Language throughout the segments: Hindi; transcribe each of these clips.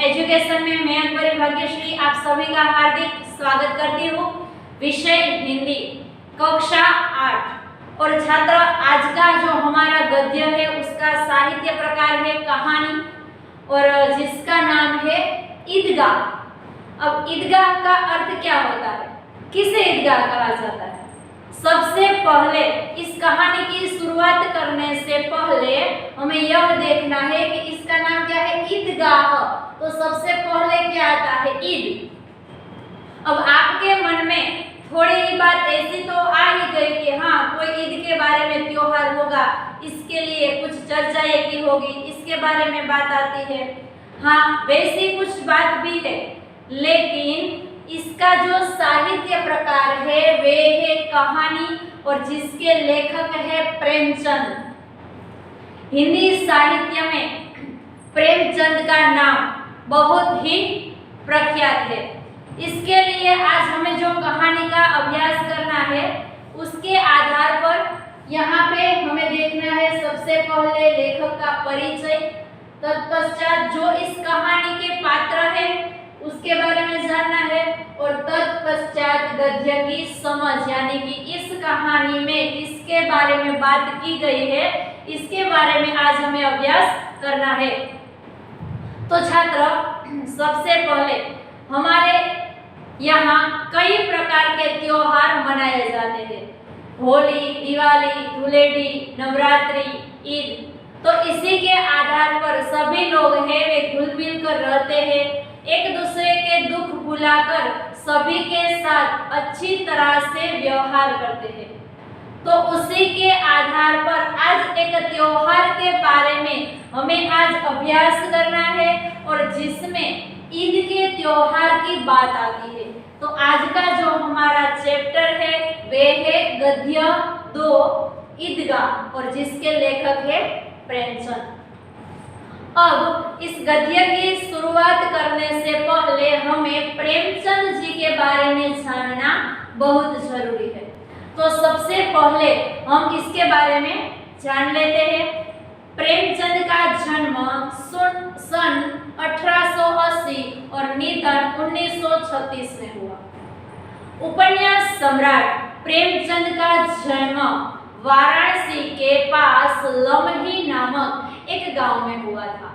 एजुकेशन में मैं अंकुरी भाग्यश्री आप सभी का हार्दिक स्वागत करती हूँ। विषय हिंदी, कक्षा 8। और छात्र, आज का जो हमारा गद्य है उसका साहित्य प्रकार है कहानी, और जिसका नाम है ईदगाह। अब ईदगाह का अर्थ क्या होता है, किसे ईदगाह कहा जाता है? सबसे पहले इस कहानी की शुरुआत करने से पहले हमें यह देखना है कि इसका नाम क्या है, ईदगाह। तो सबसे पहले क्या आता है, ईद। अब आपके मन में थोड़ी बात ऐसी तो आ ही गई कि हाँ, कोई ईद के बारे में त्योहार होगा, इसके लिए कुछ चर्चाएं की होगी, इसके बारे में बात आती है। हाँ, वैसी कुछ बात भी है, लेकिन इसका जो साहित्य प्रकार है वे है कहानी, और जिसके लेखक है प्रेमचंद। हिंदी साहित्य में प्रेमचंद का नाम बहुत ही प्रख्यात है। इसके लिए आज हमें जो कहानी का अभ्यास करना है उसके आधार पर यहाँ पे हमें देखना है सबसे पहले लेखक का परिचय, तत्पश्चात जो इस कहानी के पात्र है उसके बारे में जानना है, और तत्पश्चात गद्य की समझ, यानी कि इस कहानी में किसके बारे में बात की गई है इसके बारे में आज हमें अभ्यास करना है। तो छात्र, सबसे पहले हमारे यहाँ कई प्रकार के त्योहार मनाए जाते हैं, होली, दिवाली, धुलेंडी, नवरात्रि, ईद। तो इसी के आधार पर सभी लोग हैं वे घुल मिल कर रहते हैं, एक दूसरे के दुख भुलाकर सभी के साथ अच्छी तरह से व्यवहार करते हैं। तो उसी के आधार पर आज एक त्योहार के बारे में हमें आज अभ्यास करना है, और जिसमें ईद के त्योहार की बात आती है। तो आज का जो हमारा चैप्टर है वे है गद्य 2 ईदगाह, और जिसके लेखक है प्रेमचंद। अब इस गद्य की शुरुआत करने से पहले हमें प्रेमचंद जी के बारे में जानना बहुत जरूरी है। तो सबसे पहले हम इसके बारे में जान लेते हैं। प्रेमचंद का जन्म सन 1880 और निधन 1936 में हुआ। उपन्यास सम्राट प्रेमचंद का जन्म वाराणसी के पास लमही नामक एक गांव में हुआ था।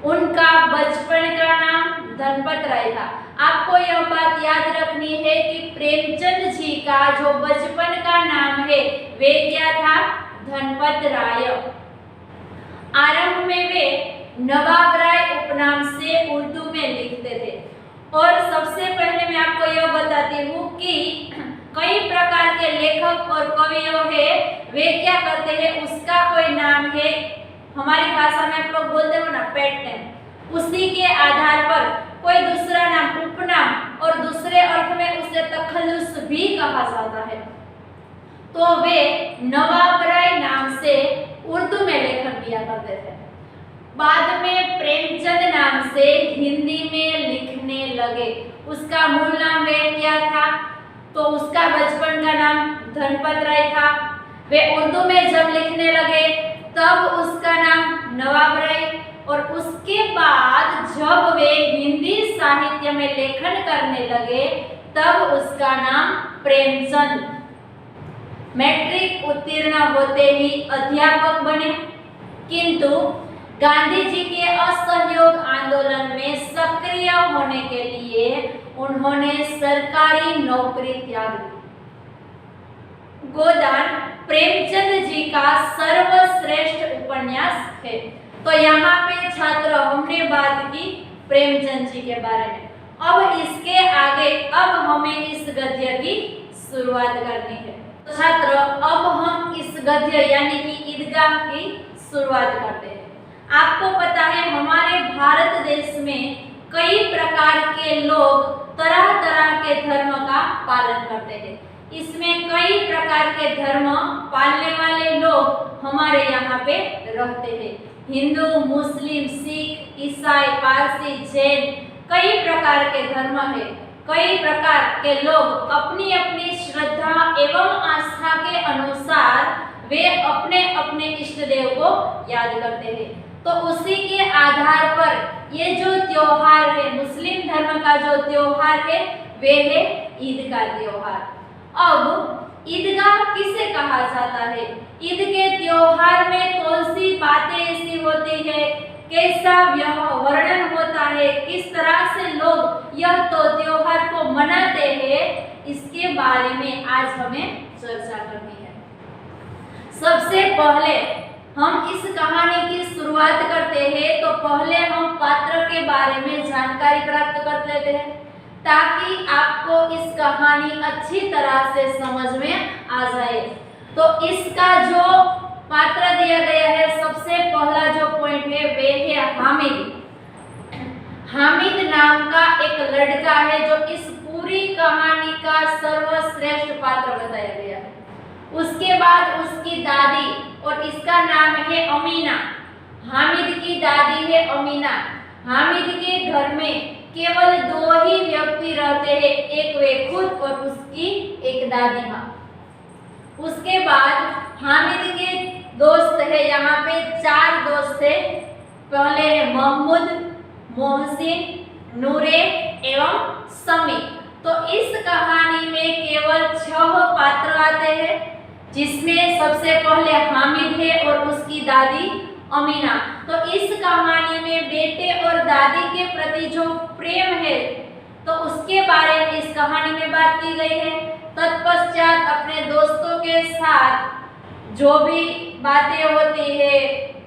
उनका बचपन का नाम धनपत राय था। आपको यह बात याद रखनी है कि प्रेमचंद जी का जो बचपन का नाम है वे क्या था, धनपत राय। आरंभ में वे नवाब राय उपनाम से उर्दू में लिखते थे। और सबसे पहले मैं आपको यह बताती हूँ कि कई प्रकार के लेखक और कवि है वे क्या करते हैं, उसका कोई नाम है, हमारी भाषा में आप लोग बोलते हो ना पेट नेम, उसी के आधार पर कोई दूसरा नाम, उपनाम, और दूसरे अर्थ में उसे तखल्लुस भी कहा जाता है। तो वे नवाब राय नाम से उर्दू में लेखन किया करते थे। बाद में प्रेमचंद नाम से हिंदी में लिखने लगे। उसका मूल नाम वे क्या था, तो उसका बचपन का नाम धनपत राय था। वे उर्दू में जब लिखने लगे तब उसका नाम नवाब राय, और उसके बाद जब वे हिंदी साहित्य में लेखन करने लगे तब उसका नाम प्रेमचंद। मैट्रिक उत्तीर्ण होते ही अध्यापक बने, किंतु गांधी जी के असहयोग आंदोलन में सक्रिय होने के लिए उन्होंने सरकारी नौकरी त्याग दी। गोदान प्रेमचंद जी का सर्वश्रेष्ठ उपन्यास है। तो यहाँ पे छात्र हमने बात की प्रेमचंद जी के बारे में। अब इसके आगे अब हमें इस गद्य की शुरुआत करनी है। तो छात्र, अब हम इस गद्य यानी कि ईदगाह की शुरुआत करते हैं। आपको पता है हमारे भारत देश में कई प्रकार के लोग तरह तरह के धर्म का पालन करते हैं। इसमें कई प्रकार के धर्म पालने वाले लोग हमारे यहाँ पे रहते हैं। हिंदू, मुस्लिम, सिख, ईसाई, पारसी, जैन, कई प्रकार के धर्म है। कई प्रकार के लोग अपनी अपनी श्रद्धा एवं आस्था के अनुसार वे अपने अपने इष्ट देव को याद करते हैं। तो उसी के आधार पर ये जो त्योहार है, मुस्लिम धर्म का जो त्योहार है वे है ईद का त्योहार। अब ईदगाह किसे कहा जाता है? ईद के त्योहार में कौन सी बातें ऐसी होती है, कैसा वर्णन होता है, किस तरह से लोग यह तो त्योहार को मनाते हैं, इसके बारे में आज हमें चर्चा करनी है। सबसे पहले हम इस कहानी की शुरुआत करते हैं तो पहले हम पात्र के बारे में जानकारी प्राप्त कर लेते हैं ताकि आपको इस कहानी अच्छी तरह से समझ में आ जाए। तो इसका जो पात्र दिया गया है, सबसे पहला जो पॉइंट है वे है हामिद। हामिद नाम का एक लड़का है जो इस पूरी कहानी का सर्वश्रेष्ठ पात्र बताया गया है। उसके बाद उसकी दादी, और इसका नाम है अमीना। हामिद की दादी है अमीना। हामिद के घर में केवल 2 ही व्यक्ति रहते हैं, एक वे खुद और उसकी एक दादी माँ। उसके बाद हामिद के दोस्त है, यहाँ पे 4 दोस्त है। पहले है महमूद, मोहसिन, नूरे एवं समी। तो इस कहानी में केवल 6 पात्र आते हैं, जिसमें सबसे पहले हामिद है और उसकी दादी अमीना। तो इस कहानी में बेटे और दादी के प्रति जो प्रेम है तो उसके बारे में इस कहानी में बात की गई है। तत्पश्चात अपने दोस्तों के साथ जो भी बातें होती है,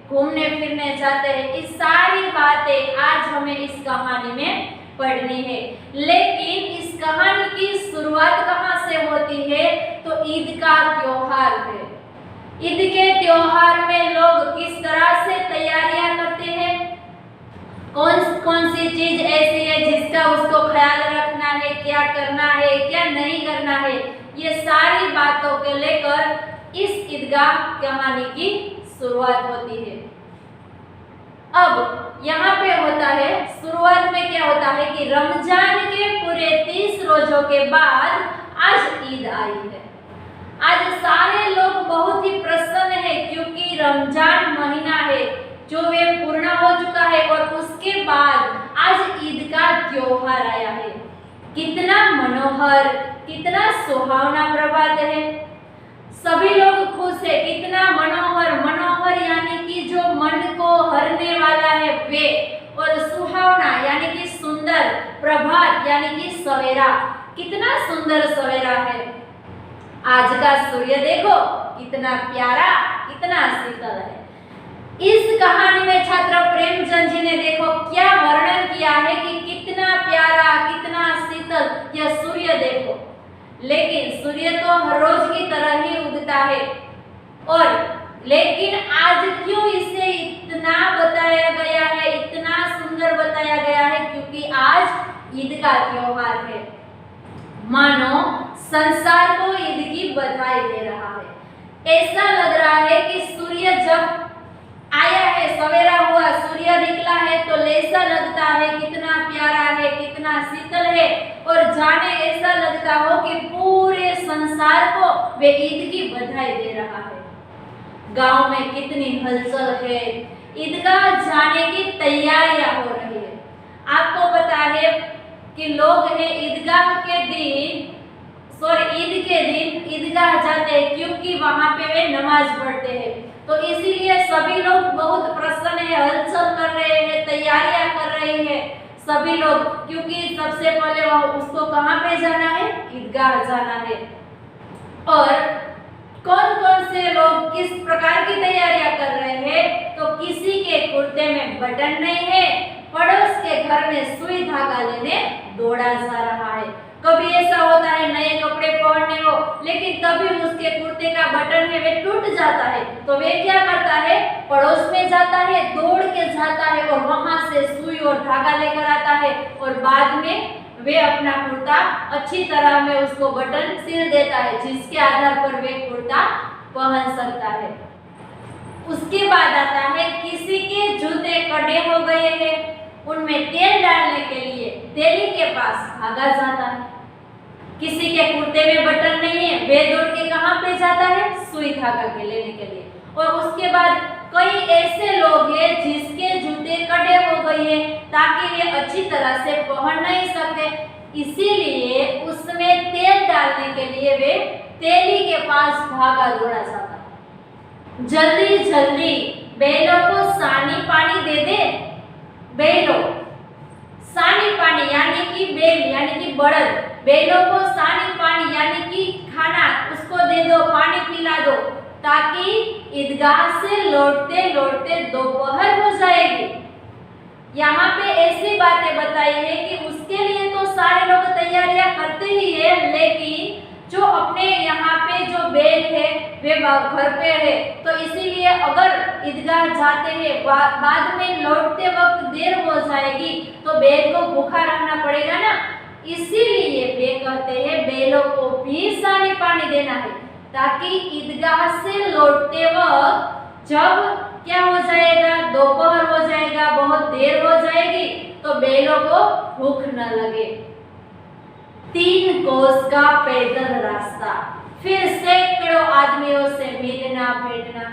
घूमने फिरने जाते हैं, इस सारी बातें आज हमें इस कहानी में पढ़नी है। लेकिन इस कहानी की शुरुआत कहाँ से होती है? तो ईद का त्योहार है। ईद के त्योहार में लोग किस तरह से तैयारियां करते हैं, कौन कौन सी चीज ऐसी है जिसका उसको ख्याल रखना है, क्या करना है, क्या नहीं करना है, ये सारी बातों को लेकर इस ईदगाह कहानी की शुरुआत होती है। अब यहाँ पे होता है, शुरुआत में क्या होता है कि रमजान के पूरे 30 रोजों के बाद आज ईद आई है। आज सारे लोग बहुत ही प्रसन्न है क्योंकि रमजान महीना है जो वे पूर्ण हो चुका है और उसके बाद आज ईद का त्योहार आया है। कितना मनोहर, कितना सुहावना प्रभात है। सभी लोग खुश है। कितना मनोहर, मनोहर यानी कि जो मन को हरने वाला है वे, और सुहावना यानी कि सुंदर, प्रभात यानी कि सवेरा। कितना सुंदर सवेरा है। आज का सूर्य देखो कितना प्यारा, कितना शीतल है। इस कहानी में छात्र प्रेमचंद जी ने देखो क्या वर्णन किया है कि कितना प्यारा, कितना शीतल यह सूर्य देखो। लेकिन सूर्य तो हर रोज की तरह ही उगता है, और लेकिन आज क्यों इसे इतना बताया गया है, इतना सुंदर बताया गया है? क्योंकि आज ईद का त्योहार है। मानो संसार को ईद की बधाई दे रहा है। ऐसा लग रहा है कि सूर्य जब आया है, सवेरा हुआ, सूर्य निकला है तो ऐसा लगता है कितना प्यारा है, कितना शीतल है, और जाने ऐसा लगता हो कि पूरे संसार को वे ईद की बधाई दे रहा है। गांव में कितनी हलचल है, ईदगाह जाने की तैयारियां हो रही है। आपको पता है कि लोग हैं ईदगाह के दिन, ईद के दिन ईदगाह जाते हैं क्योंकि वहां पे वे नमाज पढ़ते हैं। तो इसीलिए सभी लोग बहुत प्रसन्न है, हलचल कर रहे हैं, तैयारियां कर रहे हैं सभी लोग, क्योंकि सबसे पहले उसको कहाँ पे जाना है? ईदगाह जाना है। और कौन कौन से लोग किस प्रकार की तैयारियां कर रहे हैं? तो किसी के कुर्ते में बटन नहीं है, पड़ोस के घर में सुई धागा लेने दौड़ा जा रहा है। कभी ऐसा होता है नए कपड़े पहनने को, लेकिन तभी उसके कुर्ते का बटन है वे टूट जाता है, तो वे क्या करता है? पड़ोस में जाता है, दौड़ के जाता है और वहां से सुई और धागा लेकर आता है, और बाद में वे अपना कुर्ता अच्छी तरह में उसको बटन सिल देता है, जिसके आधार पर वे कुर्ता पहन सकता है। उसके बाद आता है किसी के जूते कड़े हो गए हैं, उनमें तेल डालने के लिए तेली के पास भागा जाता है। किसी के कुर्ते में बटन नहीं है, वे दौड़ के कहाँ पे जाता है? सुई धागा के लेने के लिए। और उसके बाद कई ऐसे लोग हैं जिसके जूते कड़े हो गए गई है ताकि वे अच्छी तरह से पहन नहीं सकते, इसीलिए उसमें तेल डालने के लिए वे तेली के पास भागा दौड़ा जाता है। जल्दी जल्दी बैलों को सानी पानी दे दे। बैलों, सानी पानी यानी कि बैल यानी कि बड़द, बैलों को सानी पानी यानी कि खाना उसको दे दो, पानी पिला दो, ताकि ईदगाह से लौटते लौटते दोपहर हो जाएगी। यहाँ पे ऐसी बातें बताई है कि उसके लिए तो सारे लोग तैयारियां करते ही है, लेकिन जो अपने यहाँ पे जो बैल है वे घर पे है, तो इसीलिए अगर ईदगाह जाते हैं बाद में लौटते वक्त देर हो जाएगी तो बैल को भूखा रहना पड़ेगा ना, इसीलिए वे कहते हैं बैलों को भी सानी पानी देना है, ताकि ईदगाह से लौटते वक्त जब क्या हो जाएगा, दोपहर हो जाएगा, बहुत देर हो जाएगी, तो बैलों को भूख न लगे। 3 कोस का पैदल रास्ता, फिर सैकड़ों आदमियों से मिलना भेंटना।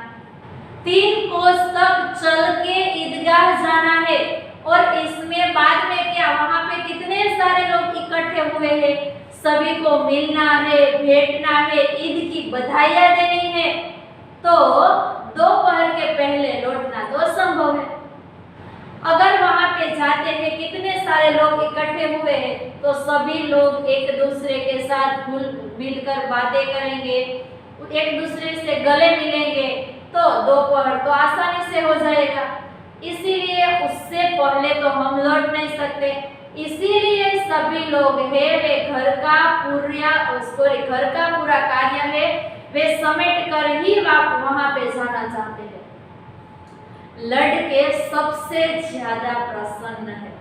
3 कोस तक चल के ईदगाह जाना है, और इसमें बाद में क्या, वहां पे कितने सारे लोग इकट्ठे हुए हैं, सभी को मिलना है, भेंटना है, ईद की बधाइयां देनी है, तो दोपहर के पहले लौटना तो संभव है। अगर वहां पे जाते हैं, कितने सारे लोग इकट्ठे हुए हैं, तो सभी लोग एक दूसरे के साथ मिलकर बातें करेंगे, एक दूसरे से गले मिलेंगे, तो दोपहर तो आसानी से हो जाएगा। इसीलिए उससे पहले तो हम लौट नहीं सकते, इसीलिए सभी लोग है वे घर का पूरा कार्य है वे समेट कर ही वहां पे जाना चाहते हैं। लड़के सबसे ज्यादा प्रसन्न है।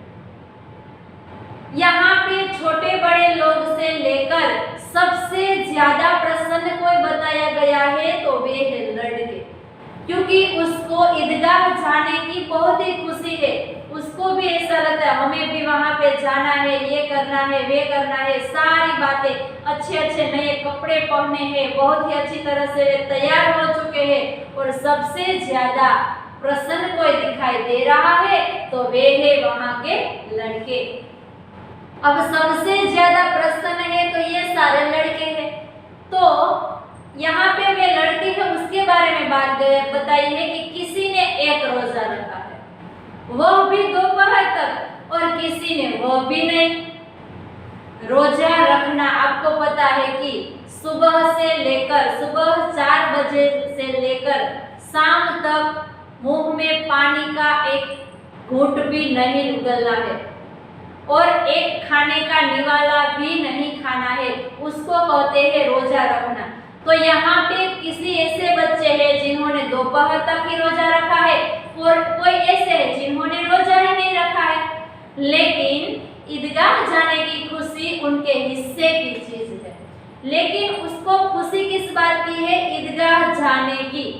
यहाँ पे छोटे बड़े लोग से लेकर सबसे ज्यादा प्रसन्न कोई बताया गया है तो वे है लड़के, क्योंकि उसको ईदगाह जाने की बहुत ही खुशी है। उसको भी ऐसा लगता है हमें भी वहां पे जाना है, ये करना है, वे करना है, सारी बातें, अच्छे अच्छे नए कपड़े पहने हैं, बहुत ही अच्छी तरह से तैयार हो चुके हैं, और सबसे ज्यादा प्रसन्न कोई दिखाई दे रहा है तो वे है वहां के लड़के। अब सबसे ज्यादा प्रसन्न है तो ये सारे लड़के हैं, तो यहाँ पे वे लड़के हैं उसके बारे में बात बताई है कि किसी ने एक रोजा रखा है, वह भी दोपहर तक, और किसी ने वह भी नहीं। रोजा रखना आपको पता है कि सुबह 4 बजे से लेकर शाम तक मुंह में पानी का एक घूंट भी नहीं उगलना है, और एक खाने का निवाला भी नहीं खाना है, उसको कहते हैं रोजा रखना। तो यहाँ पे किसी ऐसे बच्चे हैं जिन्होंने दोपहर तक ही रोजा रखा है, और कोई ऐसे है जिन्होंने रोजा ही नहीं रखा है, लेकिन ईदगाह जाने की खुशी उनके हिस्से की चीज है। लेकिन उसको खुशी किस बात की है? ईदगाह जाने की।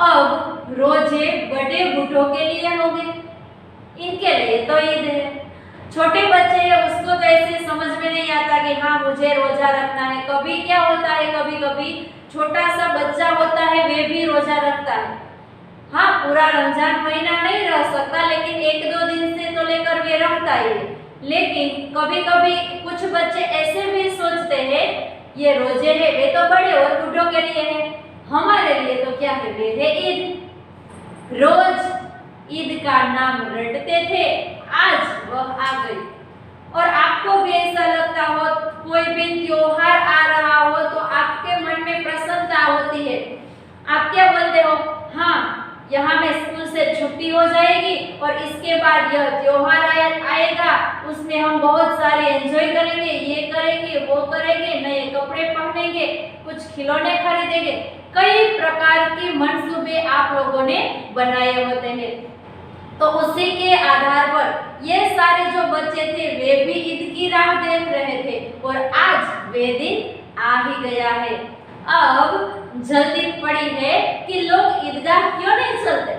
अब रोजे बड़े बूढ़ों के लिए होंगे, इनके लिए तो ईद है। छोटे बच्चे हैं उसको तो ऐसे समझ में नहीं आता कि हाँ मुझे रोजा रखना है। कभी क्या होता है, कभी कभी छोटा सा बच्चा होता है वे भी रोजा रखता है। हाँ, पूरा रमजान महीना नहीं रह सकता, लेकिन 1-2 दिन से तो लेकर वे रखता ही है। लेकिन कभी कभी कुछ बच्चे ऐसे भी सोचते हैं ये रोजे है वे तो बड़े और बूढ़ों के लिए है, हमारे लिए तो क्या है, वे है ईद। रोज ईद का नाम रटते थे, आज वह आ गई। और आपको भी ऐसा लगता हो कोई भी त्योहार आ रहा हो तो आपके मन में प्रसन्नता होती है, आप क्या बोलते हो? हाँ, यहाँ में स्कूल से छुट्टी हो जाएगी और इसके बाद यह त्योहार आएगा, उसमें हम बहुत सारे एंजॉय करेंगे, ये करेंगे, वो करेंगे, नए कपड़े पहनेंगे, कुछ खिलौने खरीदेंगे। कई प्रकार के मंसूबे आप लोगों ने बनाए होते हैं। तो उसी के आधार पर ये सारे जो बच्चे थे वे भी ईद की राह देख रहे थे, और आज वे दिन आ ही गया है। अब जल्दी पड़ी है कि लोग ईदगाह क्यों नहीं चलते।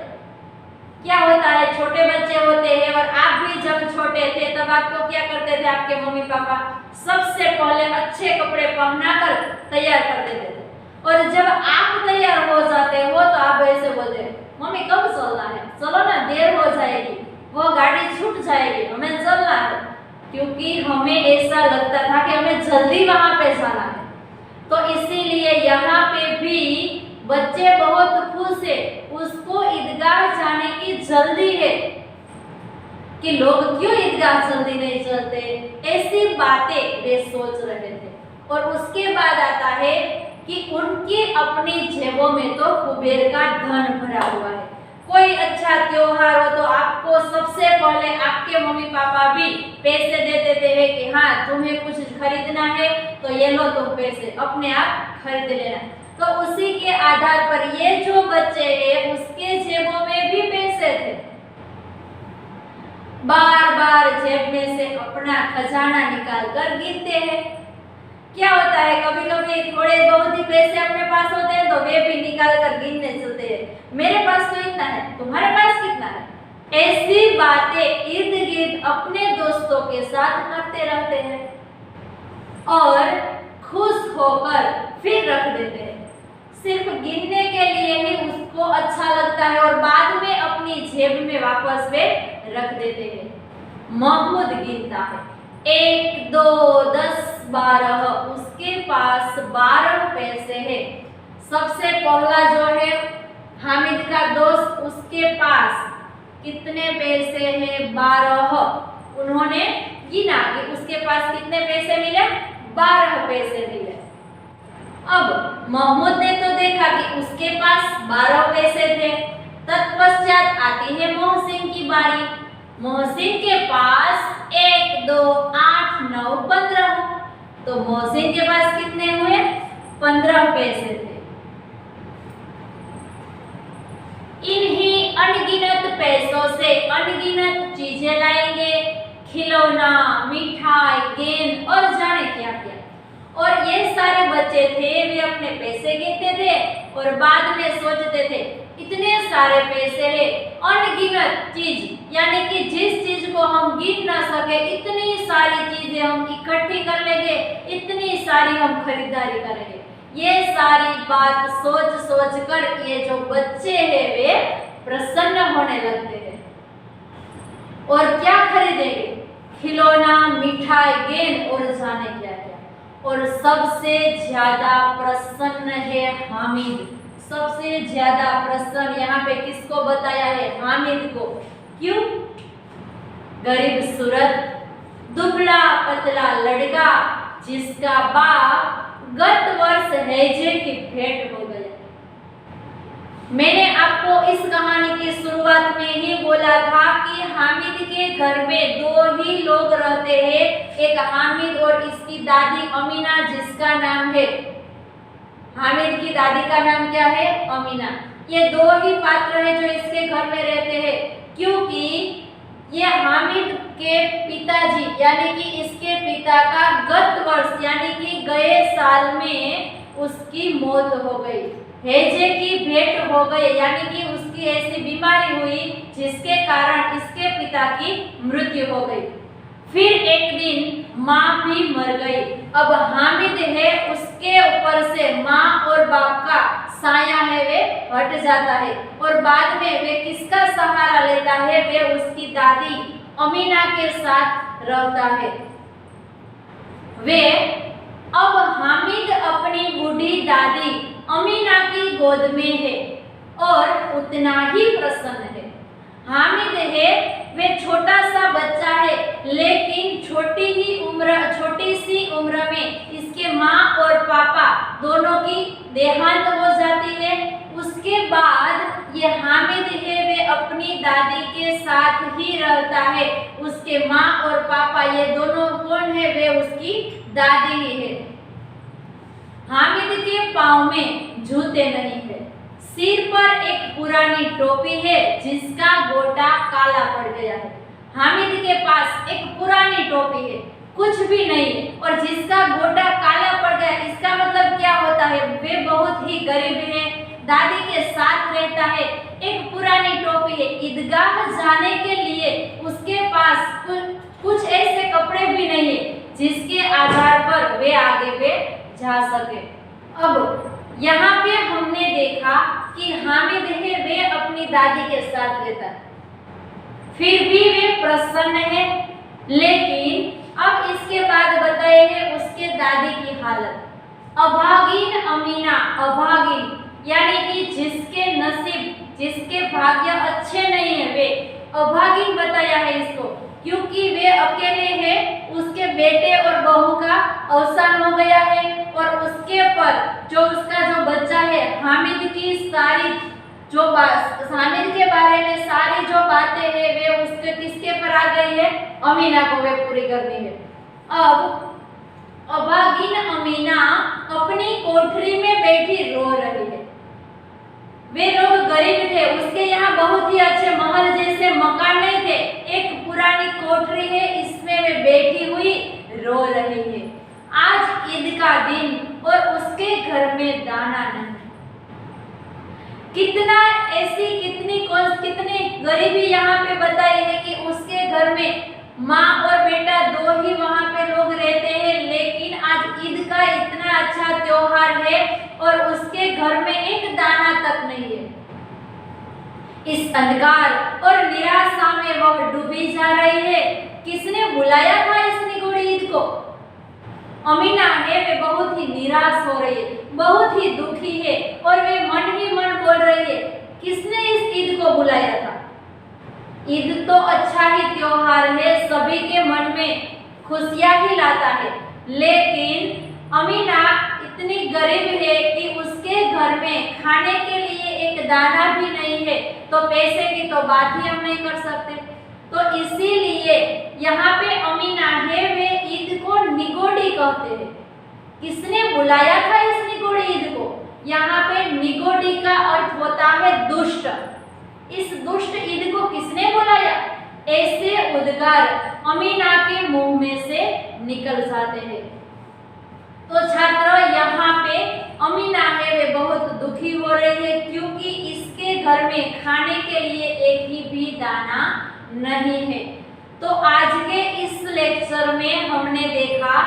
क्या होता है, छोटे बच्चे होते हैं, और आप भी जब छोटे थे तब आपको क्या करते थे आपके मम्मी पापा? सबसे पहले अच्छे कपड़े पहनाकर तैयार कर देते थे, और जब आप तैयार हो जाते हो तो आप ऐसे बोलते मम्मी कब चलना है, चलो ना देर हो जाएगी, वो गाड़ी छूट जाएगी, हमें चलना है। क्योंकि हमें ऐसा लगता था कि हमें जल्दी वहां पे जाना है। तो इसीलिए यहाँ पे भी बच्चे बहुत खुश है, उसको ईदगाह जाने की जल्दी है कि लोग क्यों ईदगाह जल्दी नहीं चलते, ऐसी बातें वे सोच रहे थे। और उसके बाद आता है कि उनकी अपनी जेबों में तो कुबेर का धन भरा हुआ है। कोई अच्छा त्योहार हो तो आपको सबसे पहले आपके मम्मी पापा भी पैसे दे देते हैं कि हाँ तुम्हें कुछ खरीदना है तो ये लो तुम पैसे अपने आप खरीद लेना। तो उसी के आधार पर ये जो बच्चे हैं उसके जेबों में भी पैसे थे। बार बार जेब में से अपना खजाना निकाल कर गिनते हैं। क्या होता है, कभी कभी थोड़े बहुत ही पैसे अपने पास होते हैं तो वे भी निकाल कर गिनने चलते हैं, मेरे पास तो इतना है, तुम्हारे पास कितना है। ऐसी बातें इर्द गिर्द अपने दोस्तों के साथ करते रहते हैं और खुश होकर फिर रख देते हैं। सिर्फ गिनने के लिए ही उसको अच्छा लगता है और बाद में अपनी जेब में वापस वे रख देते हैं। महमूद गिनता है 1 2 10 12, उसके पास 12 पैसे हैं। सबसे पहला जो है हामिद का दोस्त, उसके पास कितने पैसे हैं, 12। उन्होंने गिना कि उसके पास कितने पैसे मिले, 12 पैसे मिले। अब महमूद ने तो देखा कि उसके पास 12 पैसे थे। तत्पश्चात आती है मोहसिन की बारी। मोहसिन के पास 1 2 8 9 15, तो मोहसिन के पास कितने हुए, 15 पैसे थे। इन्हीं अनगिनत पैसों से अनगिनत चीजें लाएंगे, खिलौना, मिठाई, गेंद और जाने क्या क्या। और ये सारे बच्चे थे वे अपने पैसे गिनते थे और बाद में सोचते थे इतने सारे पैसे हैं, अनगिनत चीज यानी कि जिस चीज को हम गिन ना सके इतनी सारी चीजें हम इकट्ठी कर लेंगे, इतनी सारी हम खरीदारी करेंगे। ये सारी बात सोच सोच कर ये जो बच्चे हैं वे प्रसन्न होने लगते हैं और क्या खरीदेंगे, खिलौना, मिठाई, गेंद और जाने क्या क्या। और सबसे ज्यादा प्रसन्न है हामिद। सबसे ज्यादा प्रसन्न यहाँ पे किसको बताया है, हामिद को। क्यों, गरीब सूरत दुबला पतला लड़का जिसका बाप गत वर्ष हैजे की भेंट हो गया। मैंने आपको इस कहानी की शुरुआत में ही बोला था कि हामिद के घर में 2 ही लोग रहते हैं, एक हामिद और इसकी दादी अमीना, जिसका नाम है, हामिद की दादी का नाम क्या है, अमीना। ये 2 ही पात्र हैं जो इसके घर में रहते हैं, क्योंकि ये हामिद के पिताजी यानी कि इसके पिता का गत वर्ष यानी कि गए साल में उसकी मौत हो गई, हैजे की भेंट हो गई, यानी कि उसकी ऐसी बीमारी हुई जिसके कारण इसके पिता की मृत्यु हो गई। फिर एक दिन माँ भी मर गई। अब हामिद है उसके ऊपर से माँ और बाप का साया है वे हट जाता है और बाद में वे किसका सहारा लेता है, वे उसकी दादी अमीना के साथ रहता है। वे अब हामिद अपनी बूढ़ी दादी अमीना की गोद में है और उतना ही प्रसन्न है। हामिद है वे छोटा सा बच्चा है, लेकिन छोटी सी उम्र में इसके माँ और पापा दोनों की देहांत हो जाती है। उसके बाद ये हामिद है वे अपनी दादी के साथ ही रहता है। उसके माँ और पापा ये दोनों कौन है, वे उसकी दादी ही है। हामिद के पाँव में जूते नहीं है, सिर पर एक पुरानी टोपी है जिसका गोटा काला पड़ गया है। हामिद के पास एक पुरानी टोपी है, कुछ भी नहीं है, और जिसका गोटा काला पड़ गया, इसका मतलब क्या होता है, वे बहुत ही गरीब है, दादी के साथ रहता है, एक पुरानी टोपी है। ईदगाह जाने के लिए उसके पास कुछ ऐसे कपड़े भी नहीं है जिसके आधार पर वे आगे वे जा सके। अब यहाँ पे हमने देखा कि हामिद है वे अपनी दादी के साथ रहता है, फिर भी वे प्रसन्न है। लेकिन अब इसके बाद बताए है उसके दादी की हालत। अभागिन अमीना, अभागिन यानी कि जिसके नसीब, जिसके भाग्य अच्छे नहीं है वे अभागिन बताया है इसको, क्योंकि वे अकेले हैं। उसके बेटे और बहू का अवसान हो गया है और उसके पर जो उसका जो बच्चा है हामिद की सारी जो हामिद के बारे में सारी जो बातें हैं वे उसके किसके पर आ गई है, अमीना को वे पूरी करनी है। अब अभागिन अमीना अपनी कोठरी में बैठी रो रही है। वे लोग गरीब थे, उसके यहाँ बहुत ही अच्छे महल जैसे मकान नहीं थे, एक पुरानी कोठरी है, इसमें वे बैठी हुई रो रही है। आज ईद का दिन और उसके घर में दाना नहीं। कितना ऐसी कितनी गरीबी यहाँ पे बताई है कि उसके घर में माँ और बेटा दो ही वहाँ पे लोग रहते हैं, लेकिन आज ईद का इतना अच्छा त्योहार है और उसके घर में एक दाना तक नहीं है। इस अंधकार और निराशा में वह डूबी जा रही है। किसने बुलाया था इस निगोड़ी ईद को? अमीना है, वे बहुत ही निराश हो रही है, बहुत ही दुखी है और वे मन ही मन बोल रही है, किसने इस ईद को बुलाया था? ईद तो अच्छा ही त्योहार है, सभी के मन में खुशियां ही लाता है, लेकिन अमीना इतनी गरीब है कि उसके घर में खाने के लिए एक दाना भी नहीं है, तो पैसे की तो बात ही हम नहीं कर सकते। तो इसीलिए यहाँ पे अमीना है वे ईद को निगोड़ी कहते हैं। किसने बुलाया था इस निगोड़ी ईद को? यहाँ पे निगोड़ी का अर्थ होता है दुष्ट। इस दुष्ट ईद को किसने बुलाया? ऐसे उद्गार अमीना के मुंह में से निकल जाते हैं। तो छात्र यहाँ पे अमीना है वे बहुत दुखी हो रही है, क्योंकि इसके घर में खाने के लिए एक ही भी दाना नहीं है। तो आज के इस लेक्चर में हमने देखा,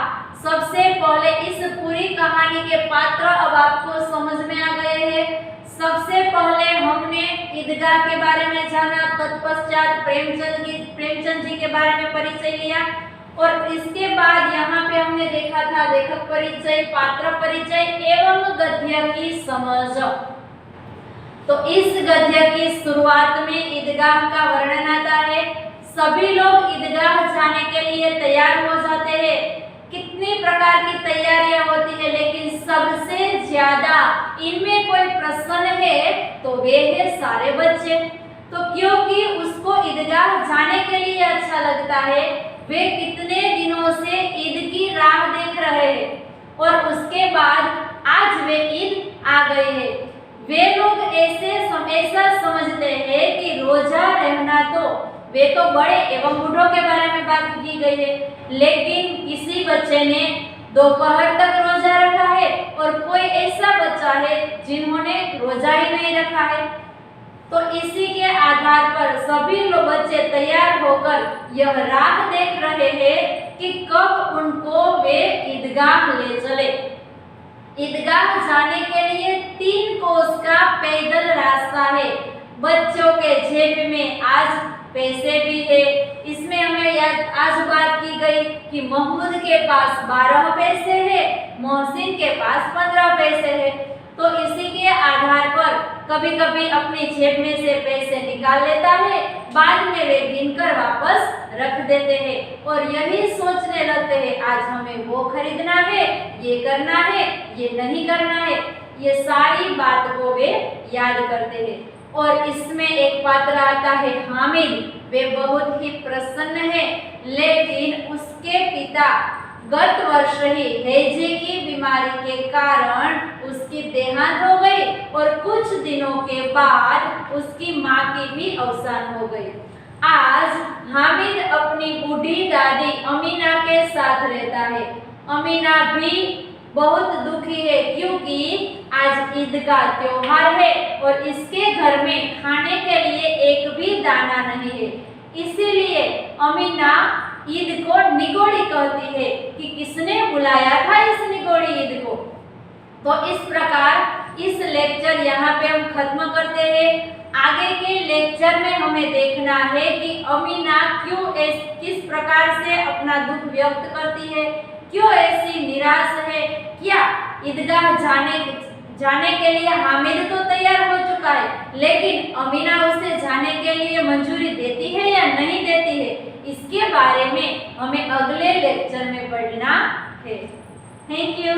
सबसे पहले इस पूरी कहानी के पात्र अब आपको समझ में आ गए हैं। सबसे पहले हमने ईदगाह के बारे में जाना, तत्पश्चात प्रेमचंद जी के बारे में परिचय लिया और इसके बाद यहाँ पे हमने देखा था लेखक परिचय, पात्र परिचय एवं गद्य की समझ। तो इस गद्य की शुरुआत में ईदगाह का वर्णन आता है। सभी लोग ईदगाह जाने के लिए तैयार हो जाते हैं। कितनी प्रकार की तैयारियां होती है, लेकिन सबसे ज्यादा इनमें कोई प्रसन्न है तो वे है सारे बच्चे। तो क्योंकि उसको ईदगाह जाने के लिए अच्छा लगता है, वे कितने दिनों से ईद की राह देख रहे हैं और उसके बाद आज वे ईद आ गई है। वे लोग ऐसा समझते हैं कि रोजा रहना तो वे तो बड़े एवं बूढ़ों के बारे में बात की गई है, लेकिन किसी बच्चे ने दोपहर तक रोजा रखा है और कोई ऐसा बच्चा है जिन्होंने रोजा ही नहीं रखा है। तो इसी के आधार पर सभी लोग बच्चे तैयार होकर यह राह देख रहे हैं कि कब उनको वे ईदगाह ले चले। ईदगाह जाने के लिए 3 कोस का पैदल रास्ता है। बच्चों के जेब में आज पैसे भी है। इसमें हमें आज बात की गई कि मोहम्मद के पास 12 पैसे है, मोहसिन के पास 15 पैसे है। तो इसी के आधार पर कभी कभी अपनी जेब में से पैसे निकाल लेता है, बाद में वे गिनकर वापस रख देते हैं और यही सोचने लगते हैं आज हमें वो खरीदना है, ये करना है, ये नहीं करना है। ये सारी बात को वे याद करते हैं। और इसमें एक पात्र आता है हामिद। वे बहुत ही प्रसन्न है, लेकिन उसके पिता गत वर्ष ही हैजे की बीमारी के कारण उसकी देहांत हो गई और कुछ दिनों के बाद उसकी माँ की भी अवसान हो गई। आज हामिद अपनी बूढ़ी दादी अमीना के साथ रहता है। अमीना भी बहुत दुखी है, क्योंकि आज ईद का त्योहार है और इसके घर में खाने के लिए एक भी दाना नहीं है। इसीलिए अमीना ईद को निगोड़ी कहती है कि किसने बुलाया था इस निगोड़ी ईद को। तो इस प्रकार इस लेक्चर यहाँ पे हम खत्म करते हैं। आगे के लेक्चर में हमें देखना है कि अमीना किस प्रकार से अपना दुख व्यक्त करती है, क्यों ऐसी निराश है। क्या ईदगाह जाने के लिए हामिद तो तैयार हो चुका है, लेकिन अमीना उसे जाने के लिए मंजूरी देती है या नहीं देती है, इसके बारे में हमें अगले लेक्चर में पढ़ना है। Thank you.